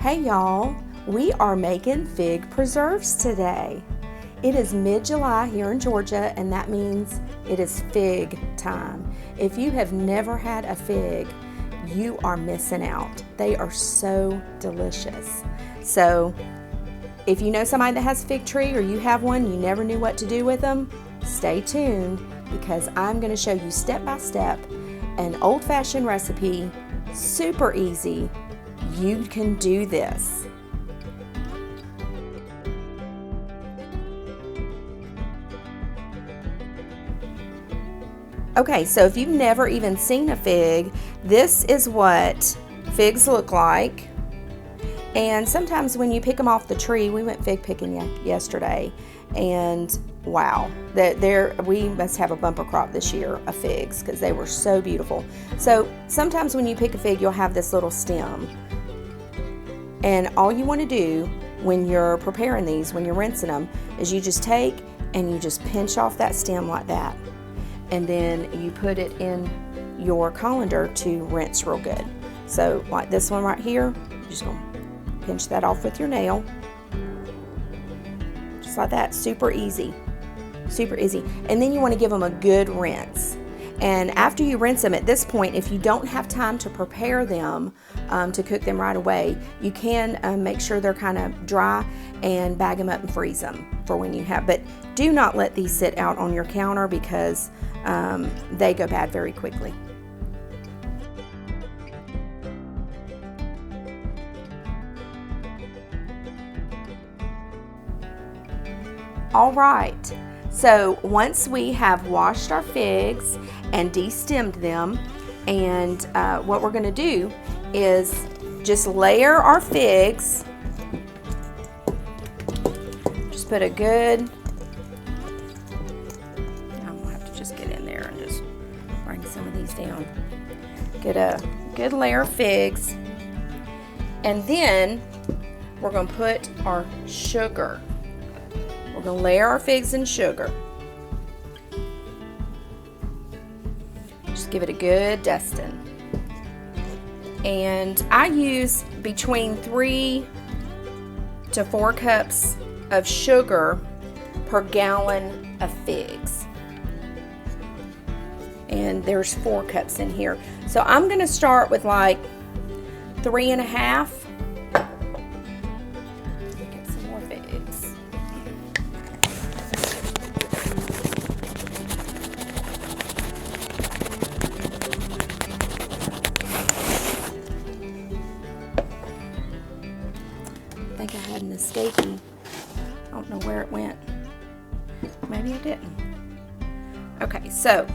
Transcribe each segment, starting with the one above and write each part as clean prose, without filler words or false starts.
Hey y'all, we are making fig preserves today. It is mid-July here in Georgia, and that means it is fig time. If you have never had a fig, you are missing out. They are so delicious. So if you know somebody that has a fig tree or you have one, you never knew what to do with them, stay tuned because I'm going to show you step by step an old-fashioned recipe, super easy. You can do this. Okay, so if you've never even seen a fig, this is what figs look like. And sometimes when you pick them off the tree, we went fig picking yesterday, and wow, we must have a bumper crop this year of figs because they were so beautiful. So sometimes when you pick a fig, you'll have this little stem. And all you want to do when you're preparing these, when you're rinsing them, is you just take and you just pinch off that stem like that. And then you put it in your colander to rinse real good. So like this one right here, you're just going to pinch that off with your nail. Just like that, super easy. Super easy. And then you want to give them a good rinse. And after you rinse them, at this point, if you don't have time to prepare them to cook them right away, you can make sure they're kind of dry and bag them up and freeze them for when you have. But do not let these sit out on your counter because they go bad very quickly. All right. So once we have washed our figs and destemmed them, and what we're going to do is just layer our figs. Just put a good, I'm going to have to just get in there and just bring some of these down. Get a good layer of figs, and then we're going to put our sugar. We're going to layer our figs in sugar. Just give it a good dusting. And I use between 3 to 4 cups of sugar per gallon of figs. And there's 4 cups in here. So I'm going to start with like 3.5. Get some more figs. I think I had an escapee. I don't know where it went. Maybe I didn't. Okay, so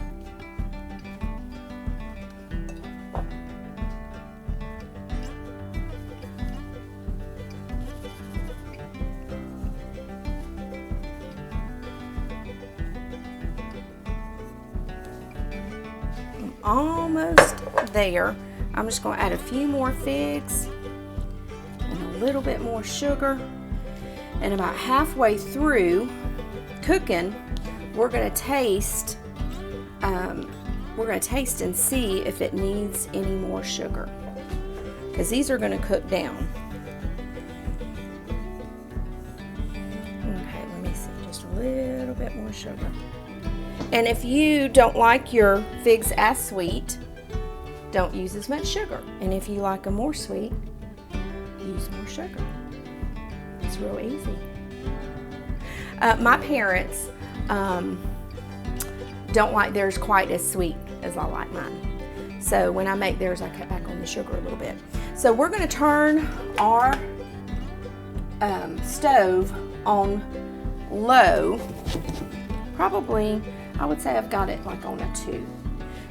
I'm almost there. I'm just going to add a few more figs and a little bit more sugar, and about halfway through cooking, we're going to taste. We're going to taste and see if it needs any more sugar, because these are going to cook down. Okay, let me see, just a little bit more sugar. And if you don't like your figs as sweet, don't use as much sugar. And if you like them more sweet, use more sugar. It's real easy. My parents don't like theirs quite as sweet as I like mine. So when I make theirs, I cut back on the sugar a little bit. So we're going to turn our stove on low. Probably, I would say I've got it like on a 2.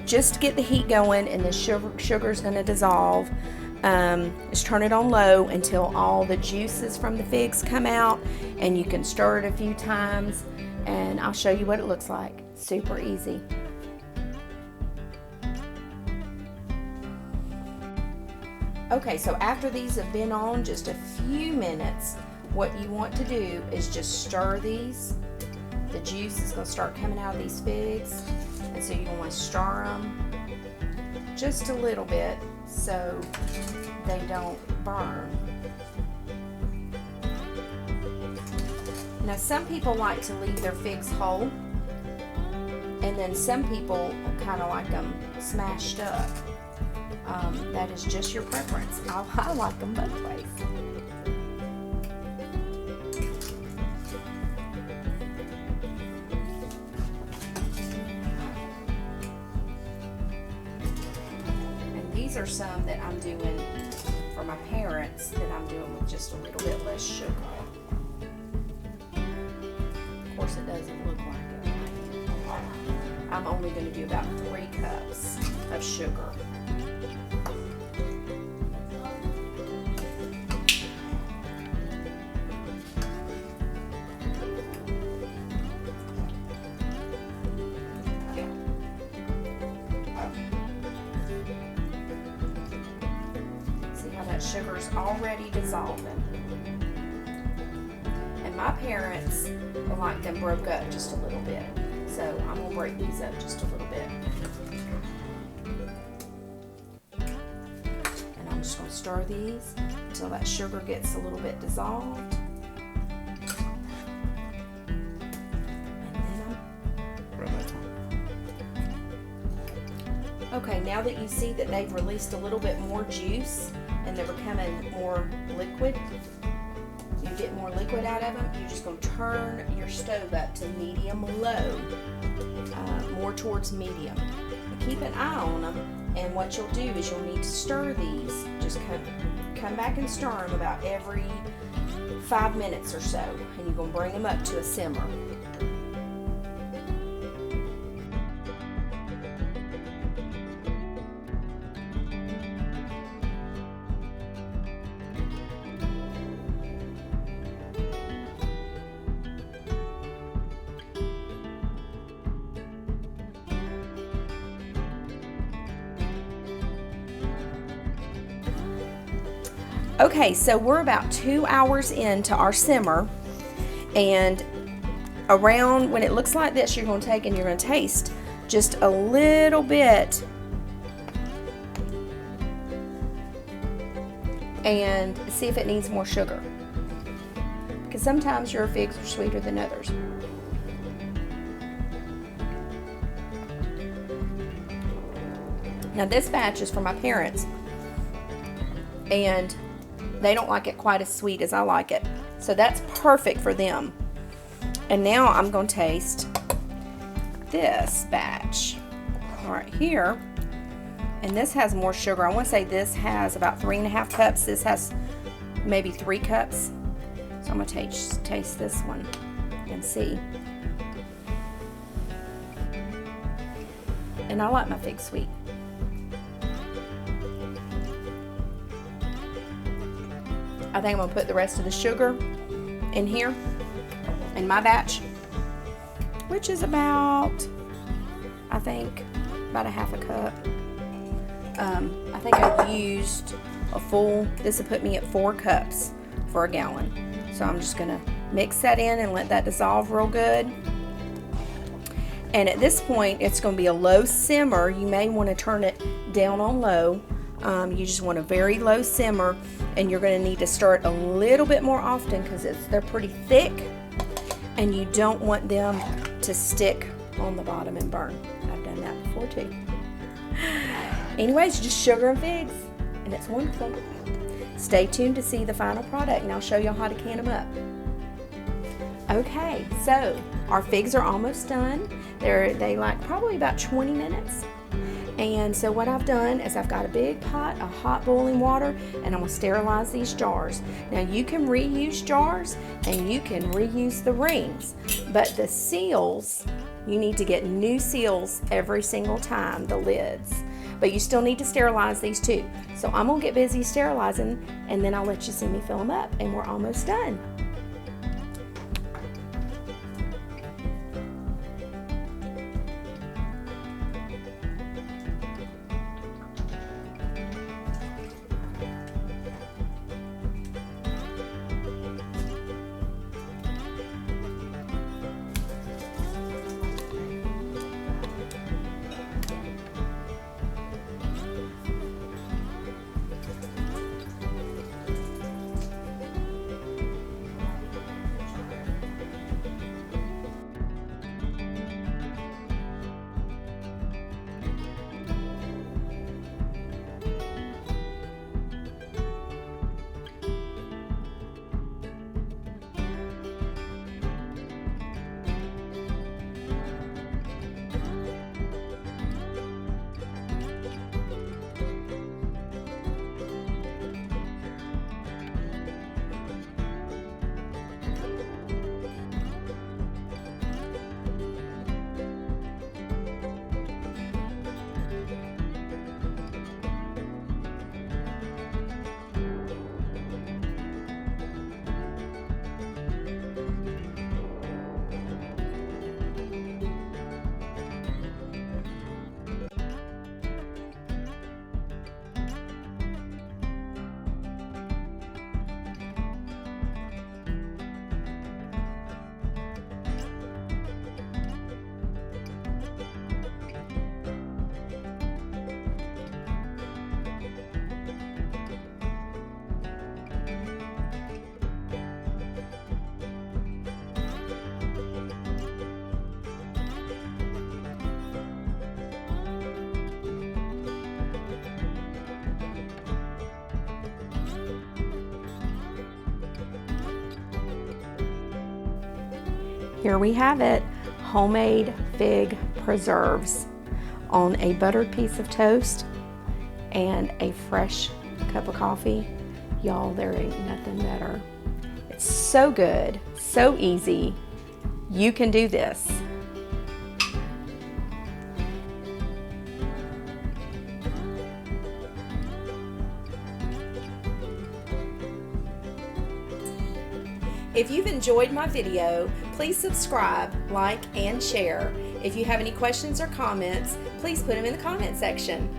Just to get the heat going, and the sugar's going to dissolve. Just turn it on low until all the juices from the figs come out, and you can stir it a few times, and I'll show you what it looks like. Super easy. Okay, so after these have been on just a few minutes, what you want to do is just stir these. The juice is going to start coming out of these figs, and so you want to stir them just a little bit so they don't burn. Now some people like to leave their figs whole, and then some people kind of like them smashed up. That is just your preference. I like them both ways. And these are some that I'm doing for my parents that I'm doing with just a little bit less sugar. Of course, it doesn't look like it. I'm only going to do about 3 cups of sugar. See how that sugar's already dissolving. And my parents like them broke up just a little bit. So I'm going to break these up just a little bit. And I'm just going to stir these until that sugar gets a little bit dissolved. And then okay, now that you see that they've released a little bit more juice and they're becoming more liquid, you get more liquid out of them, you're just going to turn your stove up to medium-low, more towards medium. And keep an eye on them, and what you'll do is you'll need to stir these. Just come back and stir them about every 5 minutes or so, and you're going to bring them up to a simmer. Okay, so we're about 2 hours into our simmer, and around when it looks like this, you're going to take and you're going to taste just a little bit and see if it needs more sugar, because sometimes your figs are sweeter than others. Now this batch is for my parents, and they don't like it quite as sweet as I like it. So that's perfect for them. And now I'm going to taste this batch right here. And this has more sugar. I want to say this has about 3.5 cups. This has maybe 3 cups. So I'm going to taste this one and see. And I like my fig sweet. I think I'm going to put the rest of the sugar in here in my batch, which is about, I think, about a 1/2 cup. I think I used a full, this will put me at 4 cups for a gallon. So I'm just going to mix that in and let that dissolve real good. And at this point, it's going to be a low simmer. You may want to turn it down on low. You just want a very low simmer, and you're going to need to stir it a little bit more often because they're pretty thick, and you don't want them to stick on the bottom and burn. I've done that before too. Anyways, just sugar and figs, and it's wonderful. Stay tuned to see the final product, and I'll show you how to can them up. Okay, so our figs are almost done. They like probably about 20 minutes. And so what I've done is I've got a big pot of hot boiling water, and I'm going to sterilize these jars. Now you can reuse jars and you can reuse the rings, but the seals, you need to get new seals every single time, the lids. But you still need to sterilize these too. So I'm going to get busy sterilizing, and then I'll let you see me fill them up, and we're almost done. Here we have it, homemade fig preserves on a buttered piece of toast and a fresh cup of coffee. Y'all, there ain't nothing better. It's so good, so easy. You can do this. If you've enjoyed my video, please subscribe, like, and share. If you have any questions or comments, please put them in the comment section.